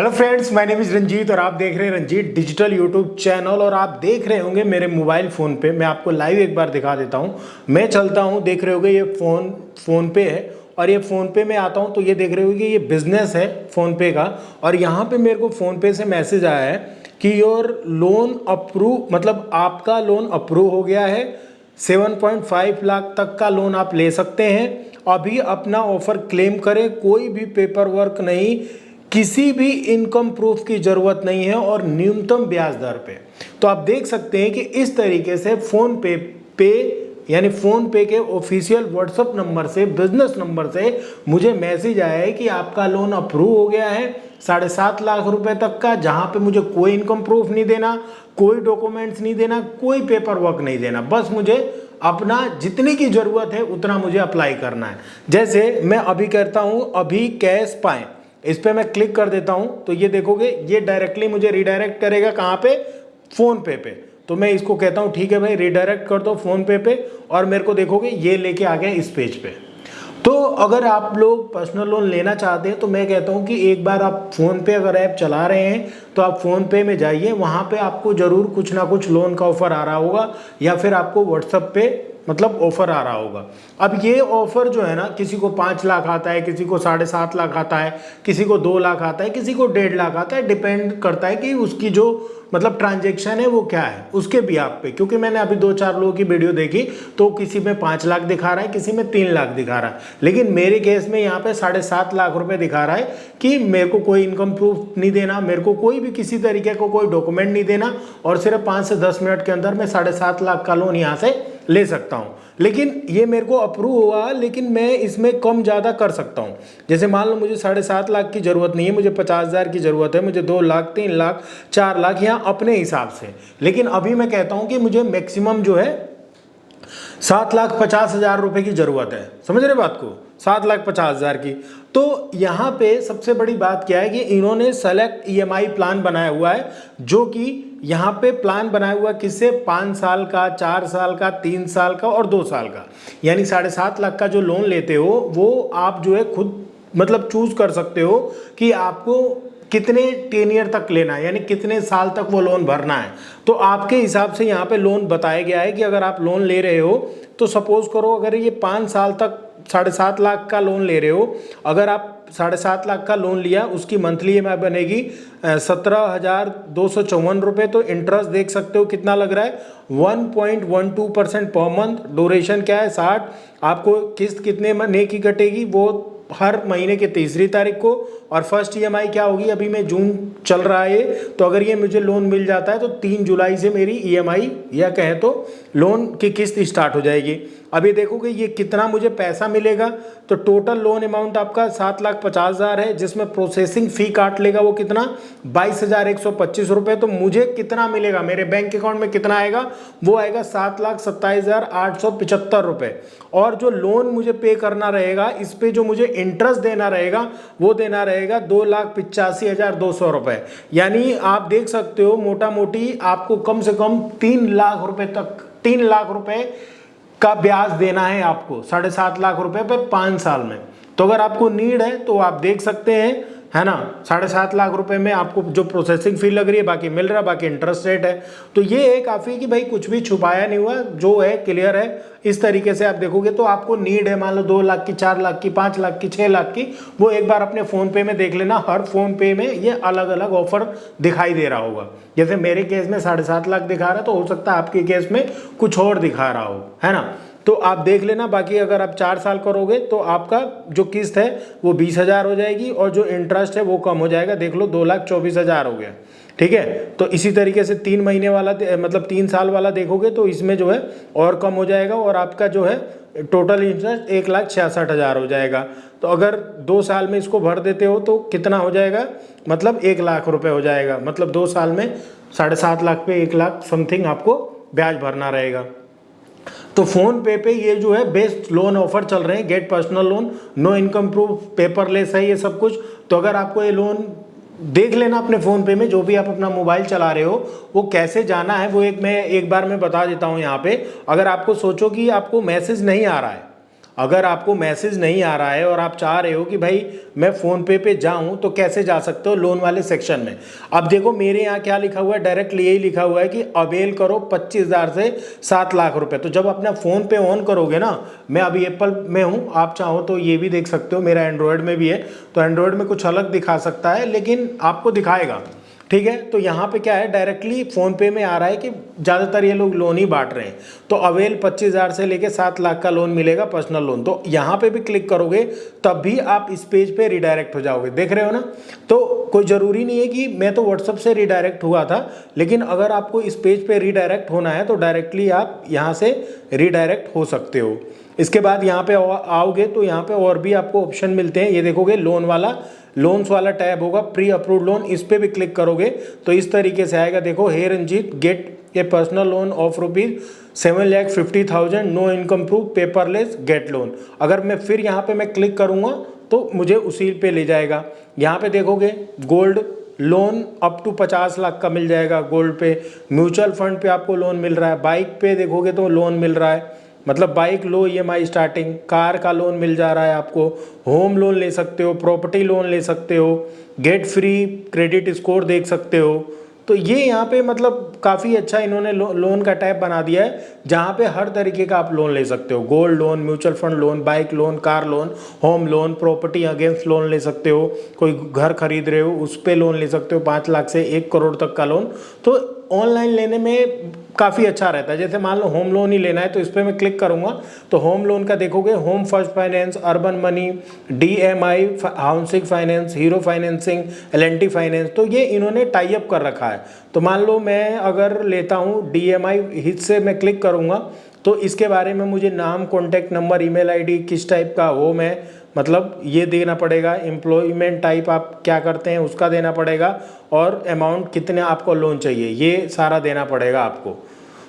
Hello friends, my name is Ranjeet और आप देख रहे हैं रंजीत डिजिटल यूट्यूब चैनल। और आप देख रहे होंगे मेरे मोबाइल फ़ोन पे, मैं आपको लाइव एक बार दिखा देता हूँ। मैं चलता हूँ, देख रहे होंगे ये फ़ोन पे है और ये फ़ोन पे में आता हूँ तो ये देख रहे होंगे ये बिज़नेस है फ़ोन पे का। और यहाँ पे मेरे को फ़ोन पे से मैसेज आया है कि योर लोन अप्रूव, मतलब आपका लोन अप्रूव हो गया है। 7.5 लाख तक का लोन आप ले सकते हैं। अभी अपना ऑफर क्लेम करें, कोई भी पेपर वर्क नहीं, किसी भी इनकम प्रूफ की जरूरत नहीं है और न्यूनतम ब्याज दर पे। तो आप देख सकते हैं कि इस तरीके से फोन पे यानी फोन पे के ऑफिशियल व्हाट्सएप नंबर से, बिजनेस नंबर से मुझे मैसेज आया है कि आपका लोन अप्रूव हो गया है 7.5 लाख रुपए तक का, जहां पे मुझे कोई इनकम प्रूफ नहीं देना, कोई डॉक्यूमेंट्स नहीं देना, कोई पेपर वर्क नहीं देना, बस मुझे अपना जितने की जरूरत है उतना मुझे अप्लाई करना है। जैसे मैं अभी करता हूं, अभी कैश पाएं, इस पर मैं क्लिक कर देता हूं तो ये देखोगे ये डायरेक्टली मुझे रिडायरेक्ट करेगा कहां पे, फोन पे पे। तो मैं इसको कहता हूं ठीक है भाई, रिडायरेक्ट कर दो फोन पे और मेरे को देखोगे ये लेके आ गया इस पेज पे। तो अगर आप लोग पर्सनल लोन लेना चाहते हैं तो मैं कहता हूं कि एक बार आप फोन पे अगर ऐप चला रहे हैं तो आप फोन पे में जाइए, वहां पे आपको जरूर कुछ ना कुछ लोन का ऑफर आ रहा होगा या फिर आपको व्हाट्सएप पे मतलब ऑफर आ रहा होगा। अब ये ऑफर जो है ना, किसी को 5 लाख आता है, किसी को 7.5 लाख आता है, किसी को 2 लाख आता है, किसी को 1.5 लाख आता है, डिपेंड करता है कि उसकी जो मतलब ट्रांजैक्शन है वो क्या है उसके भी आप पे। क्योंकि मैंने अभी 2-4 लोगों की वीडियो देखी तो किसी में 5 लाख दिखा रहा है, किसी में 3 लाख दिखा रहा है, लेकिन मेरे केस में यहाँ पे 7.5 लाख रुपए दिखा रहा है कि मेरे को कोई इनकम प्रूफ नहीं देना, मेरे को कोई भी किसी तरीके को कोई डॉक्यूमेंट नहीं देना और सिर्फ 5 से 10 मिनट के अंदर मैं 7.5 लाख का लोन यहाँ से ले सकता हूँ। लेकिन ये मेरे को अप्रूव हुआ, लेकिन मैं इसमें कम ज़्यादा कर सकता हूँ। जैसे मान लो मुझे 7.5 लाख की ज़रूरत नहीं है, मुझे 50,000 की ज़रूरत है, मुझे 2 लाख, 3 लाख, 4 लाख, या अपने हिसाब से। लेकिन अभी मैं कहता हूँ कि मुझे मैक्सिमम जो है 7,50,000 रुपए की ज़रूरत है। समझ रहे बात को, 7,50,000 की। तो यहाँ पे सबसे बड़ी बात क्या है कि इन्होंने सेलेक्ट ईएमआई प्लान बनाया हुआ है, जो कि यहाँ पे प्लान बनाया हुआ किससे, 5 साल का, 4 साल का, 3 साल का और 2 साल का। यानी 7.5 लाख का जो लोन लेते हो वो आप जो है खुद मतलब चूज कर सकते हो कि आपको कितने टेनियर तक लेना है, यानी कितने साल तक वो लोन भरना है। तो आपके हिसाब से यहाँ पे लोन बताया गया है कि अगर आप लोन ले रहे हो तो सपोज करो अगर ये 5 साल तक 7.5 लाख का लोन ले रहे हो, अगर आप 7.5 लाख का लोन लिया, उसकी मंथली ईएमआई बनेगी 17,254 रुपये। तो इंटरेस्ट देख सकते हो कितना लग रहा है, 1.12% पर मंथ। ड्यूरेशन क्या है, 60। आपको किस्त कितने महीने की कटेगी, वो हर महीने के तीसरी तारीख को। और फर्स्ट ईएमआई क्या होगी, अभी मैं जून चल रहा है तो अगर ये मुझे लोन मिल जाता है तो 3 जुलाई से मेरी ईएमआई या कहें तो लोन की किस्त स्टार्ट हो जाएगी। अभी देखोगे ये कितना मुझे पैसा मिलेगा, तो टोटल लोन अमाउंट आपका 7,50,000 है, जिसमें प्रोसेसिंग फ़ी काट लेगा वो कितना, 22,125 रुपये। तो मुझे कितना मिलेगा, मेरे बैंक अकाउंट में कितना आएगा, वो आएगा 7,27,875 रुपये। और जो लोन मुझे पे करना रहेगा, इस पे जो मुझे इंटरेस्ट देना रहेगा वो देना रहेगा 2,85,200 रुपये। यानी आप देख सकते हो मोटा मोटी आपको कम से कम 3 लाख रुपए तक, 3 लाख रुपए का ब्याज देना है आपको 7.5 लाख रुपए पे 5 साल में। तो अगर आपको नीड है तो आप देख सकते हैं, है ना। 7.5 लाख रुपए में आपको जो प्रोसेसिंग फी लग रही है बाकी मिल रहा है, बाकी इंटरेस्ट रेट है। तो ये है काफ़ी कि भाई कुछ भी छुपाया नहीं हुआ, जो है क्लियर है। इस तरीके से आप देखोगे तो आपको नीड है, मान लो 2 लाख की, 4 लाख की, 5 लाख की, 6 लाख की, वो एक बार अपने फ़ोन पे में देख लेना। हर फ़ोन पे में ये अलग अलग ऑफर दिखाई दे रहा होगा। जैसे मेरे केस में 7.5 लाख दिखा रहा है, तो हो सकता है आपके केस में कुछ और दिखा रहा हो, है ना। तो आप देख लेना। बाकी अगर आप 4 साल करोगे तो आपका जो किस्त है वो 20,000 हो जाएगी और जो इंटरेस्ट है वो कम हो जाएगा। देख लो 2,24,000 हो गया, ठीक है। तो इसी तरीके से 3 महीने वाला मतलब 3 साल वाला देखोगे तो इसमें जो है और कम हो जाएगा और आपका जो है टोटल इंटरेस्ट 1,66,000 हो जाएगा। तो अगर 2 साल में इसको भर देते हो तो कितना हो जाएगा, मतलब 1 लाख रुपए हो जाएगा। मतलब 2 साल में 7.5 लाख पे 1 लाख समथिंग आपको ब्याज भरना रहेगा। तो फोन पे ये जो है बेस्ट लोन ऑफर चल रहे हैं, get personal loan, no income proof, paperless है ये सब कुछ। तो अगर आपको ये लोन देख लेना अपने फ़ोन पे में, जो भी आप अपना मोबाइल चला रहे हो वो कैसे जाना है वो एक बार मैं बता देता हूँ यहाँ पे। अगर आपको सोचो कि आपको मैसेज नहीं आ रहा है, अगर आपको मैसेज नहीं आ रहा है और आप चाह रहे हो कि भाई मैं फ़ोनपे पे जाऊं, तो कैसे जा सकते हो? लोन वाले सेक्शन में। अब देखो मेरे यहाँ क्या लिखा हुआ है, डायरेक्टली यही लिखा हुआ है कि अवेल करो 25,000 से 7 लाख रुपए। तो जब अपना फ़ोन पे ऑन करोगे ना, मैं अभी एप्पल में हूँ, आप चाहो तो ये भी देख सकते हो, मेरा एंड्रॉयड में भी है, तो एंड्रॉयड में कुछ अलग दिखा सकता है लेकिन आपको दिखाएगा, ठीक है। तो यहाँ पे क्या है, डायरेक्टली फ़ोन पे में आ रहा है कि ज़्यादातर ये लोग लोन ही बांट रहे हैं। तो अवेल 25,000 से लेके 7 लाख का लोन मिलेगा, पर्सनल लोन। तो यहाँ पे भी क्लिक करोगे तब भी आप इस पेज पे रिडायरेक्ट हो जाओगे, देख रहे हो ना। तो कोई ज़रूरी नहीं है कि मैं तो व्हाट्सअप से रिडायरेक्ट हुआ था, लेकिन अगर आपको इस पेज पे रिडायरेक्ट होना है तो डायरेक्टली आप यहाँ से रिडायरेक्ट हो सकते हो। इसके बाद यहाँ पे आओगे तो यहाँ पे और भी आपको ऑप्शन मिलते हैं। ये देखोगे लोन्स वाला टैब होगा, प्री अप्रूव्ड लोन, इस पे भी क्लिक करोगे तो इस तरीके से आएगा। देखो, hey Ranjit, get a personal loan of ₹7,50,000, no income proof, paperless, get loan. अगर मैं फिर यहाँ पे मैं क्लिक करूँगा तो मुझे उसी पे ले जाएगा। यहाँ पे देखोगे gold loan up to 50 lakh का मिल जाएगा गोल्ड पे। म्यूचुअल फंड पे आपको लोन मिल रहा है। बाइक पे देखोगे तो लोन मिल रहा है, मतलब बाइक लो EMI स्टार्टिंग। कार का लोन मिल जा रहा है आपको। होम लोन ले सकते हो, प्रॉपर्टी लोन ले सकते हो, गेट फ्री क्रेडिट स्कोर देख सकते हो। तो ये यहाँ पे मतलब काफ़ी अच्छा इन्होंने लोन का टाइप बना दिया है, जहाँ पे हर तरीके का आप लोन ले सकते हो। Gold loan, mutual fund loan, bike loan, car loan, home loan, property against loan ले सकते हो। कोई घर खरीद रहे हो उस पर लोन ले सकते हो, 5 लाख से 1 करोड़ तक का लोन। तो ऑनलाइन लेने में काफ़ी अच्छा रहता है। जैसे मान लो होम लोन ही लेना है तो इस पर मैं क्लिक करूँगा तो होम लोन का देखोगे, home first finance, urban money, DMI, housing finance, hero financing, LNT finance. तो ये इन्होंने टाई अप कर रखा है। तो मान लो मैं अगर लेता हूँ DMI हित से मैं क्लिक करूँगा तो इसके बारे में मुझे नाम, कॉन्टैक्ट नंबर, ईमेल ID, किस टाइप का हो मैं, मतलब ये देना पड़ेगा। एम्प्लॉयमेंट टाइप आप क्या करते हैं उसका देना पड़ेगा, और अमाउंट कितने आपको लोन चाहिए ये सारा देना पड़ेगा आपको।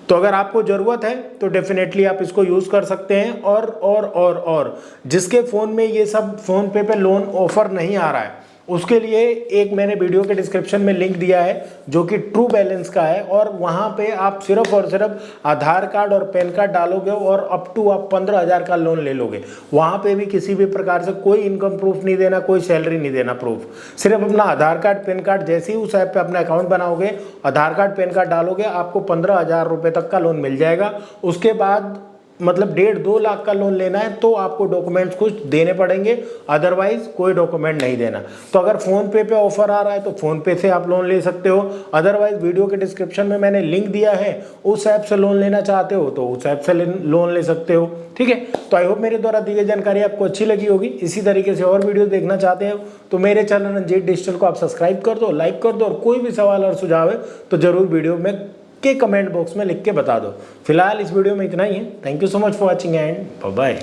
तो अगर आपको ज़रूरत है तो डेफिनेटली आप इसको यूज़ कर सकते हैं। और जिसके फ़ोन में ये सब फ़ोनपे पे लोन ऑफ़र नहीं आ रहा है, उसके लिए एक मैंने वीडियो के डिस्क्रिप्शन में लिंक दिया है जो कि ट्रू बैलेंस का है, और वहाँ पे आप सिर्फ और सिर्फ आधार कार्ड और पैन कार्ड डालोगे और अप टू आप 15,000 का लोन ले लोगे। वहाँ पे भी किसी भी प्रकार से कोई इनकम प्रूफ नहीं देना, कोई सैलरी नहीं देना प्रूफ, सिर्फ अपना आधार कार्ड, पैन कार्ड। जैसे ही उस ऐप पे अपना अकाउंट बनाओगे, आधार कार्ड, पैन कार्ड डालोगे, आपको 15,000 रुपये तक का लोन मिल जाएगा। उसके बाद मतलब 1.5-2 लाख का लोन लेना है तो आपको डॉक्यूमेंट्स कुछ देने पड़ेंगे, अदरवाइज कोई डॉक्यूमेंट नहीं देना। तो अगर फ़ोनपे पे ऑफर आ रहा है तो फ़ोनपे से आप लोन ले सकते हो, अदरवाइज वीडियो के डिस्क्रिप्शन में मैंने लिंक दिया है, उस ऐप से लोन लेना चाहते हो तो उस ऐप से लोन ले सकते हो, ठीक है। तो आई होप मेरे द्वारा दी गई जानकारी आपको अच्छी लगी होगी। इसी तरीके से और वीडियो देखना चाहते हो तो मेरे चैनल रंजीत डिजिटल को आप सब्सक्राइब कर दो, लाइक कर दो, और कोई भी सवाल और सुझाव है तो ज़रूर वीडियो में के कमेंट बॉक्स में लिख के बता दो। फिलहाल इस वीडियो में इतना ही है। Thank you so much for watching and bye bye.